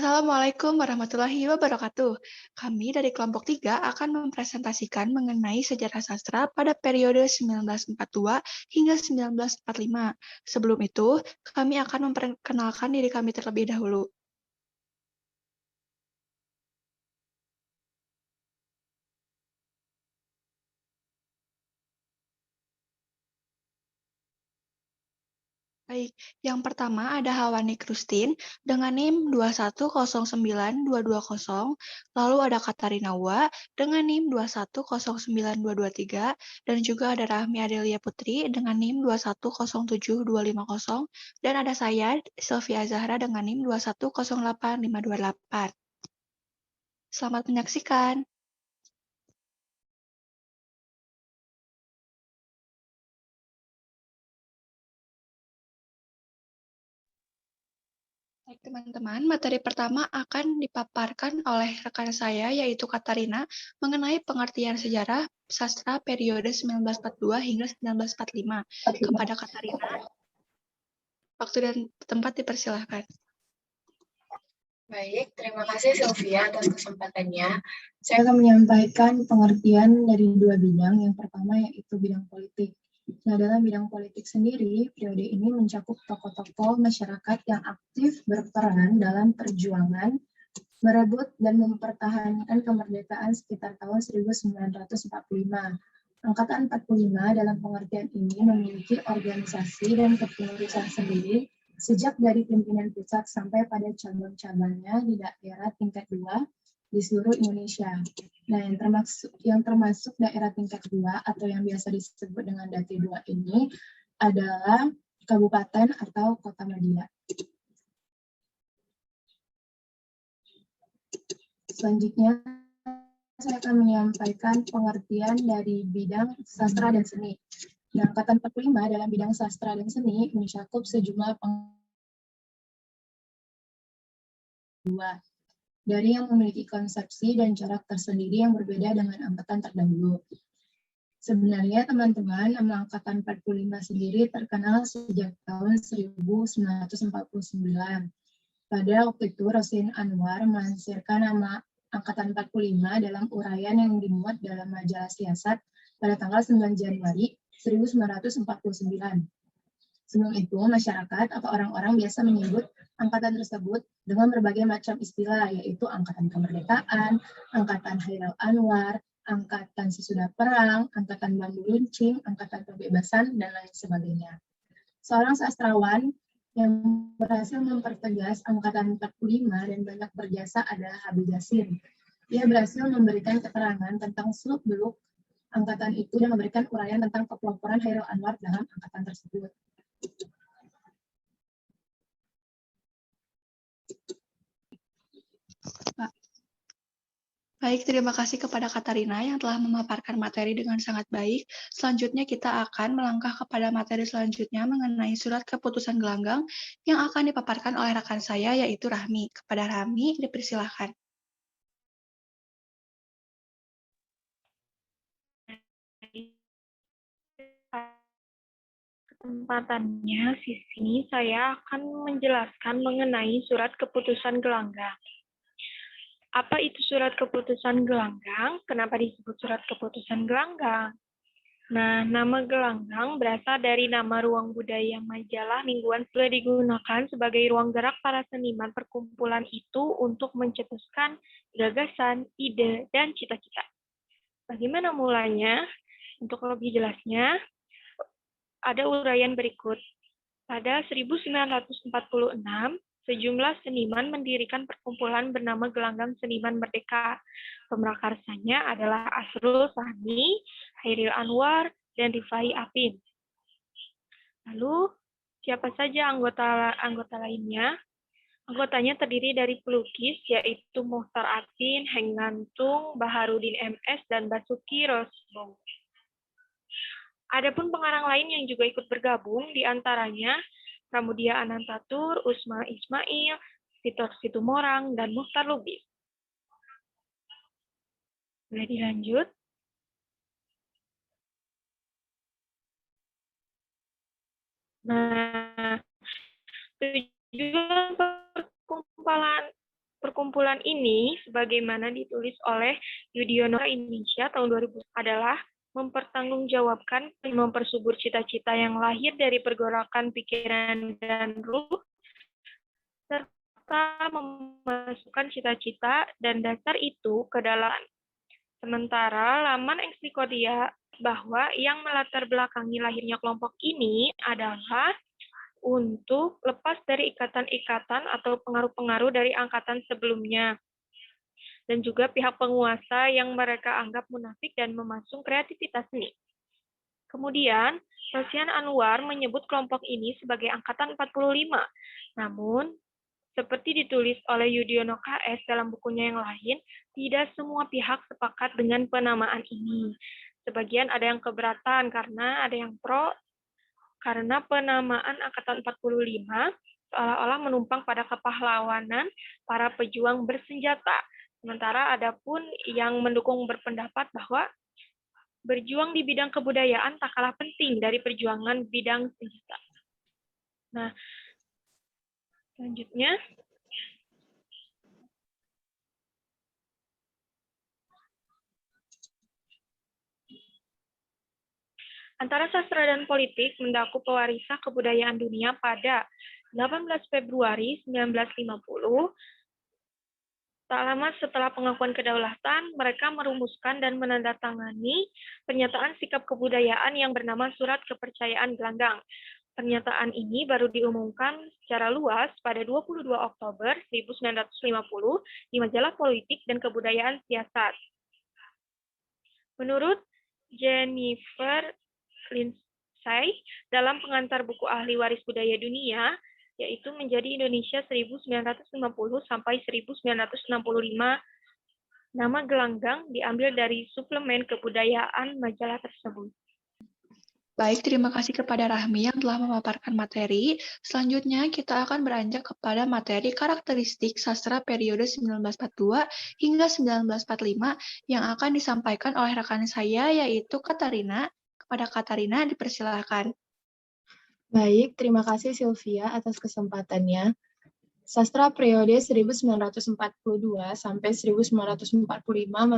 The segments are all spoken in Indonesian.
Assalamualaikum warahmatullahi wabarakatuh. Kami dari kelompok 3 akan mempresentasikan mengenai sejarah sastra pada periode 1942 hingga 1945. Sebelum itu, kami akan memperkenalkan diri kami terlebih dahulu. Baik, yang pertama ada Hawani Krustin dengan NIM 2109220, lalu ada Katarina Wa dengan NIM 2109223, dan juga ada Rahmi Adelia Putri dengan NIM 2107250, dan ada saya, Sylvia Zahra dengan NIM 2108528. Selamat menyaksikan. Baik, teman-teman, materi pertama akan dipaparkan oleh rekan saya, yaitu Katarina, mengenai pengertian sejarah sastra periode 1942 hingga 1945. Kepada Katarina, waktu dan tempat dipersilahkan. Baik, terima kasih Sylvia atas kesempatannya. Saya akan menyampaikan pengertian dari dua bidang. Yang pertama yaitu bidang politik. Nah, dalam bidang politik sendiri, periode ini mencakup tokoh-tokoh masyarakat yang aktif berperan dalam perjuangan merebut dan mempertahankan kemerdekaan sekitar tahun 1945. Angkatan 45 dalam pengertian ini memiliki organisasi dan kepengurusan sendiri sejak dari pimpinan pusat sampai pada cabang-cabangnya di daerah tingkat 2 di seluruh Indonesia. Nah, yang termasuk daerah tingkat 2 atau yang biasa disebut dengan DATI 2 ini adalah kabupaten atau kota media. Selanjutnya, saya akan menyampaikan pengertian dari bidang sastra dan seni. Nah, Angkatan 45 dalam bidang sastra dan seni mencakup sejumlah dari yang memiliki konsepsi dan corak tersendiri yang berbeda dengan angkatan terdahulu. Sebenarnya teman-teman, nama Angkatan 45 sendiri terkenal sejak tahun 1949. Pada waktu itu, Roslin Anwar melansirkan nama Angkatan 45 dalam uraian yang dimuat dalam majalah Siasat pada tanggal 9 Januari 1949. Sebelum itu, masyarakat atau orang-orang biasa menyebut angkatan tersebut dengan berbagai macam istilah, yaitu Angkatan Kemerdekaan, Angkatan Hairil Anwar, Angkatan Sesudah Perang, Angkatan Bambu Runcing, Angkatan Kebebasan, dan lain sebagainya. Seorang sastrawan yang berhasil mempertegas Angkatan 45 dan banyak berjasa adalah Habib Yasin. Dia berhasil memberikan keterangan tentang seluk-beluk angkatan itu dan memberikan uraian tentang kepeloporan Hairil Anwar dalam angkatan tersebut. Baik, terima kasih kepada Katarina yang telah memaparkan materi dengan sangat baik. Selanjutnya kita akan melangkah kepada materi selanjutnya mengenai surat keputusan gelanggang yang akan dipaparkan oleh rekan saya, yaitu Rahmi. Kepada Rahmi, dipersilahkan. Kesempatannya, sini saya akan menjelaskan mengenai surat keputusan gelanggang. Apa itu surat keputusan gelanggang? Kenapa disebut surat keputusan gelanggang? Nah, nama gelanggang berasal dari nama ruang budaya majalah mingguan sudah digunakan sebagai ruang gerak para seniman perkumpulan itu untuk mencetuskan gagasan, ide, dan cita-cita. Bagaimana mulanya? Untuk lebih jelasnya, ada uraian berikut. Pada 1946, sejumlah seniman mendirikan perkumpulan bernama Gelanggang Seniman Merdeka. Pemerakarsanya adalah Asrul Sani, Hairil Anwar, dan Rifai Apin. Lalu, siapa saja anggota lainnya? Anggotanya terdiri dari pelukis, yaitu Muhtar Apin, Heng Ngantung, Baharudin MS, dan Basuki Rosbong. Adapun pengarang lain yang juga ikut bergabung, diantaranya Pramudia Anantatur, Usma Ismail, Vitor Situmorang, dan Muhtar Lubis. Boleh dilanjut? Nah, tujuan Perkumpulan ini, sebagaimana ditulis oleh Yudhoyono Indonesia tahun 2000, adalah mempertanggungjawabkan dan mempersubur cita-cita yang lahir dari pergolakan pikiran dan ruh, serta memasukkan cita-cita dan dasar itu ke dalam. Sementara laman ensiklopedia bahwa yang melatar belakangi lahirnya kelompok ini adalah untuk lepas dari ikatan-ikatan atau pengaruh-pengaruh dari angkatan sebelumnya, dan juga pihak penguasa yang mereka anggap munafik dan memasung kreativitas seni. Kemudian, Rosian Anwar menyebut kelompok ini sebagai Angkatan 45. Namun, seperti ditulis oleh Yudhoyono KS dalam bukunya yang lain, tidak semua pihak sepakat dengan penamaan ini. Sebagian ada yang keberatan karena ada yang pro, karena penamaan Angkatan 45 seolah-olah menumpang pada kepahlawanan para pejuang bersenjata. Sementara ada pun yang mendukung berpendapat bahwa berjuang di bidang kebudayaan tak kalah penting dari perjuangan bidang senjata. Nah, selanjutnya, antara sastra dan politik mendaku pewarisan kebudayaan dunia pada 18 Februari 1950. Tak lama setelah pengakuan kedaulatan, mereka merumuskan dan menandatangani pernyataan sikap kebudayaan yang bernama Surat Kepercayaan Gelanggang. Pernyataan ini baru diumumkan secara luas pada 22 Oktober 1950 di majalah Politik dan Kebudayaan Siasat. Menurut Jennifer Lindsay, dalam pengantar buku Ahli Waris Budaya Dunia, yaitu menjadi Indonesia 1950 sampai 1965, nama gelanggang diambil dari suplemen kebudayaan majalah tersebut. Baik, terima kasih kepada Rahmi yang telah memaparkan materi. Selanjutnya, kita akan beranjak kepada materi karakteristik sastra periode 1942 hingga 1945 yang akan disampaikan oleh rekan saya, yaitu Katarina. Kepada Katarina, dipersilakan. Baik, terima kasih Sylvia atas kesempatannya. Sastra periode 1942 sampai 1945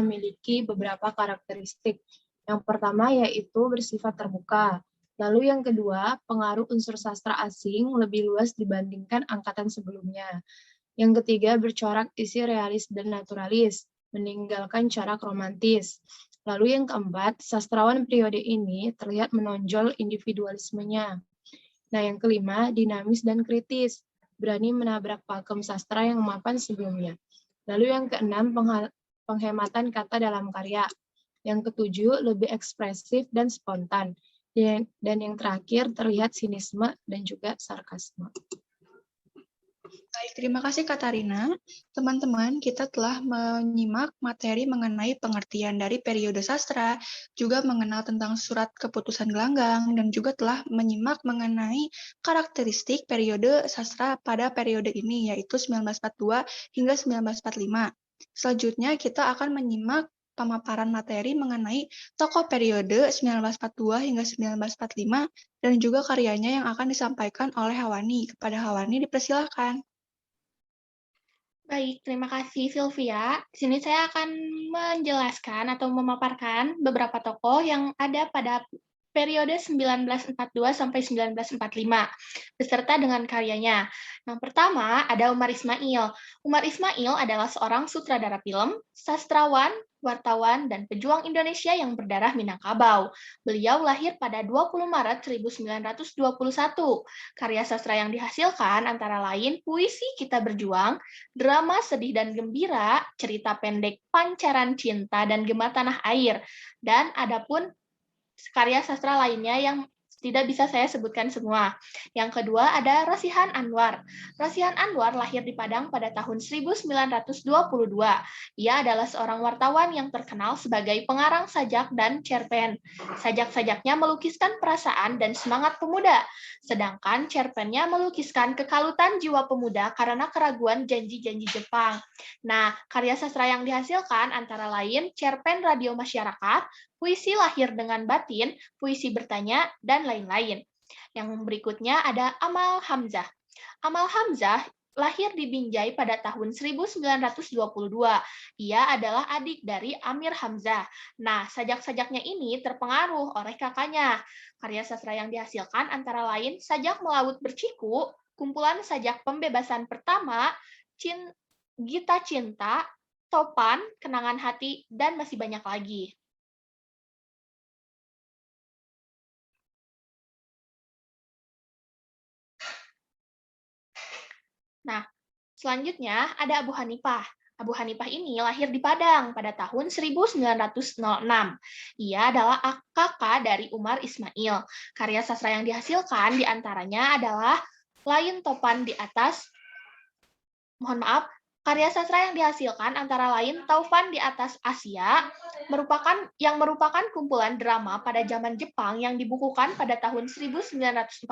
memiliki beberapa karakteristik. Yang pertama yaitu bersifat terbuka. Lalu yang kedua, pengaruh unsur sastra asing lebih luas dibandingkan angkatan sebelumnya. Yang ketiga, bercorak isi realis dan naturalis, meninggalkan corak romantis. Lalu yang keempat, sastrawan periode ini terlihat menonjol individualismenya. Nah, yang kelima, dinamis dan kritis, berani menabrak pakem sastra yang mapan sebelumnya. Lalu yang keenam, penghematan kata dalam karya. Yang ketujuh, lebih ekspresif dan spontan. Dan yang terakhir, terlihat sinisme dan juga sarkasme. Baik, terima kasih Katarina. Teman-teman, kita telah menyimak materi mengenai pengertian dari periode sastra, juga mengenal tentang surat keputusan gelanggang, dan juga telah menyimak mengenai karakteristik periode sastra pada periode ini, yaitu 1942 hingga 1945. Selanjutnya, kita akan menyimak pemaparan materi mengenai tokoh periode 1942 hingga 1945, dan juga karyanya yang akan disampaikan oleh Hawani. Kepada Hawani, dipersilakan. Baik, terima kasih Sylvia. Di sini saya akan menjelaskan atau memaparkan beberapa tokoh yang ada pada periode 1942 sampai 1945, beserta dengan karyanya. Yang pertama ada Umar Ismail. Umar Ismail adalah seorang sutradara film, sastrawan, wartawan, dan pejuang Indonesia yang berdarah Minangkabau. Beliau lahir pada 20 Maret 1921. Karya sastra yang dihasilkan antara lain Puisi Kita Berjuang, drama sedih dan gembira, cerita pendek Pancaran Cinta dan Gema Tanah Air, dan adapun karya sastra lainnya yang tidak bisa saya sebutkan semua. Yang kedua ada Rosihan Anwar. Rosihan Anwar lahir di Padang pada tahun 1922. Ia adalah seorang wartawan yang terkenal sebagai pengarang sajak dan cerpen. Sajak-sajaknya melukiskan perasaan dan semangat pemuda, sedangkan cerpennya melukiskan kekalutan jiwa pemuda karena keraguan janji-janji Jepang. Nah, karya sastra yang dihasilkan antara lain cerpen Radio Masyarakat, Puisi Lahir dengan Batin, Puisi Bertanya, dan lain-lain. Yang berikutnya ada Amal Hamzah. Amal Hamzah lahir di Binjai pada tahun 1922. Ia adalah adik dari Amir Hamzah. Nah, sajak-sajaknya ini terpengaruh oleh kakaknya. Karya sastra yang dihasilkan antara lain Sajak Melaut Berciku, kumpulan sajak pembebasan pertama, Gita Cinta, Topan, Kenangan Hati, dan masih banyak lagi. Nah, selanjutnya ada Abu Hanifah. Abu Hanifah ini lahir di Padang pada tahun 1906. Ia adalah kakak dari Umar Ismail. Karya sastra yang dihasilkan diantaranya adalah Lain Topan di Atas, karya sastra yang dihasilkan antara lain Taufan di Atas Asia, merupakan kumpulan drama pada zaman Jepang yang dibukukan pada tahun 1945.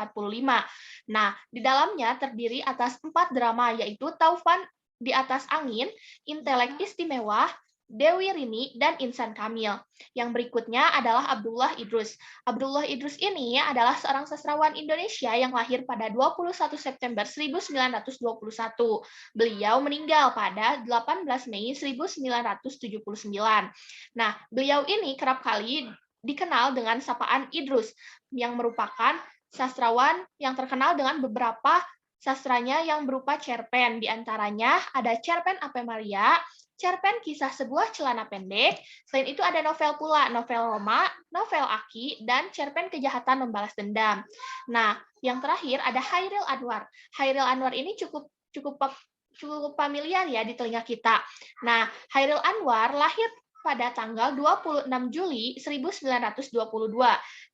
Nah, di dalamnya terdiri atas 4 drama, yaitu Taufan di Atas Angin, Intelek Istimewa, Dewi Rini, dan Insan Kamil. Yang berikutnya adalah Abdullah Idrus. Abdullah Idrus ini adalah seorang sastrawan Indonesia yang lahir pada 21 September 1921. Beliau meninggal pada 18 Mei 1979. Nah, beliau ini kerap kali dikenal dengan sapaan Idrus, yang merupakan sastrawan yang terkenal dengan beberapa sastranya yang berupa cerpen. Di antaranya ada cerpen Ave Maria, cerpen Kisah Sebuah Celana Pendek. Selain itu ada novel pula, novel Roma, novel Aki, dan cerpen Kejahatan Membalas Dendam. Nah, yang terakhir ada Hairil Anwar. Hairil Anwar ini cukup familiar ya di telinga kita. Nah, Hairil Anwar lahir pada tanggal 26 Juli 1922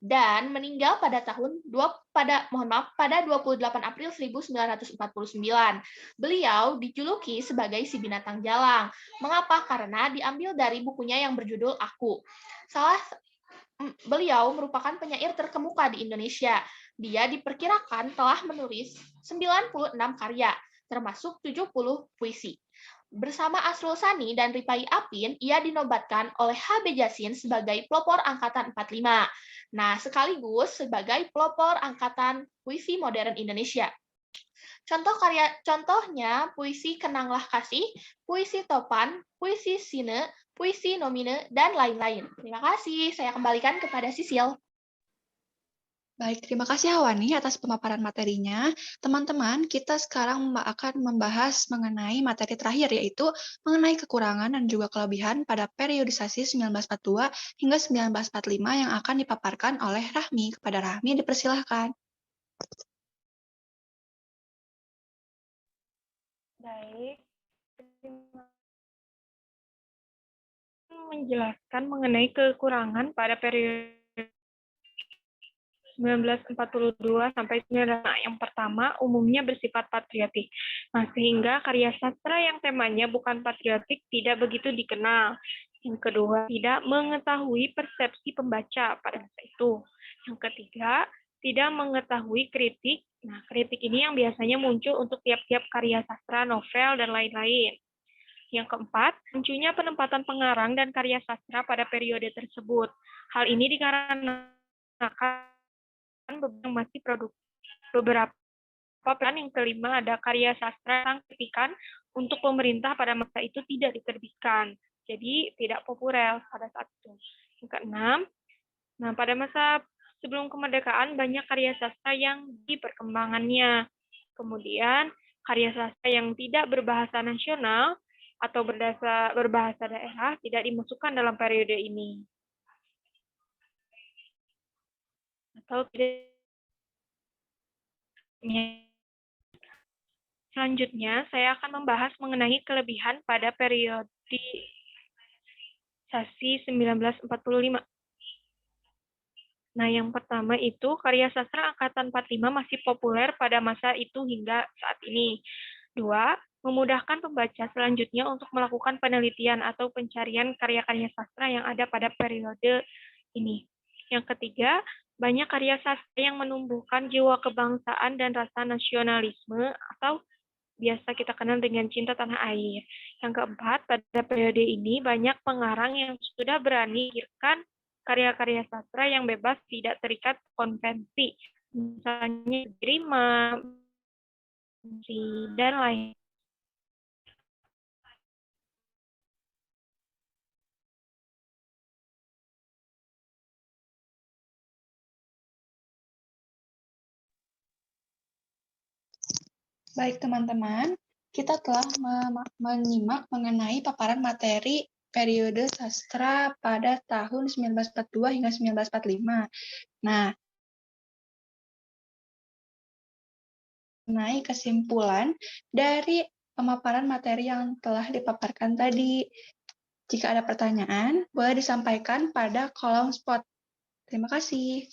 dan meninggal pada pada 28 April 1949. Beliau dijuluki sebagai si binatang jalang. Mengapa? Karena diambil dari bukunya yang berjudul Aku. Beliau merupakan penyair terkemuka di Indonesia. Dia diperkirakan telah menulis 96 karya, termasuk 70 puisi. Bersama Asrul Sani dan Ripai Apin, ia dinobatkan oleh HB Jasin sebagai pelopor Angkatan 45. Nah, sekaligus sebagai pelopor Angkatan Puisi Modern Indonesia. Contohnya puisi Kenanglah Kasih, puisi Topan, puisi Sine, puisi Nomine, dan lain-lain. Terima kasih. Saya kembalikan kepada Sisil. Baik, terima kasih Hawani atas pemaparan materinya. Teman-teman, kita sekarang akan membahas mengenai materi terakhir, yaitu mengenai kekurangan dan juga kelebihan pada periodisasi 1942 hingga 1945 yang akan dipaparkan oleh Rahmi. Kepada Rahmi, dipersilahkan. Baik, menjelaskan mengenai kekurangan pada periode 1942 sampai 1945. Yang pertama, umumnya bersifat patriotik. Nah, sehingga karya sastra yang temanya bukan patriotik tidak begitu dikenal. Yang kedua, tidak mengetahui persepsi pembaca pada masa itu. Yang ketiga, tidak mengetahui kritik. Nah, kritik ini yang biasanya muncul untuk tiap-tiap karya sastra, novel, dan lain-lain. Yang keempat, munculnya penempatan pengarang dan karya sastra pada periode tersebut. Hal ini dikarenakan masih beberapa peran. Yang kelima, ada karya sastra yang kritikan untuk pemerintah pada masa itu tidak diterbitkan, jadi tidak populer pada saat itu. Yang keenam, nah pada masa sebelum kemerdekaan banyak karya sastra yang diperkembangannya. Kemudian karya sastra yang tidak berbahasa nasional atau berbahasa daerah tidak dimasukkan dalam periode ini. Atau tidak. Selanjutnya, saya akan membahas mengenai kelebihan pada periodisasi 1945. Nah, yang pertama itu, karya sastra Angkatan 45 masih populer pada masa itu hingga saat ini. 2, memudahkan pembaca selanjutnya untuk melakukan penelitian atau pencarian karya-karya sastra yang ada pada periode ini. Yang ketiga, banyak karya sastra yang menumbuhkan jiwa kebangsaan dan rasa nasionalisme atau biasa kita kenal dengan cinta tanah air. Yang keempat, pada periode ini banyak pengarang yang sudah berani mengakhirkan karya-karya sastra yang bebas tidak terikat konvensi. Misalnya Rima, dan lain. Baik teman-teman, kita telah menyimak mengenai paparan materi periode sastra pada tahun 1942 hingga 1945. Nah, mengenai kesimpulan dari pemaparan materi yang telah dipaparkan tadi. Jika ada pertanyaan, boleh disampaikan pada kolom spot. Terima kasih.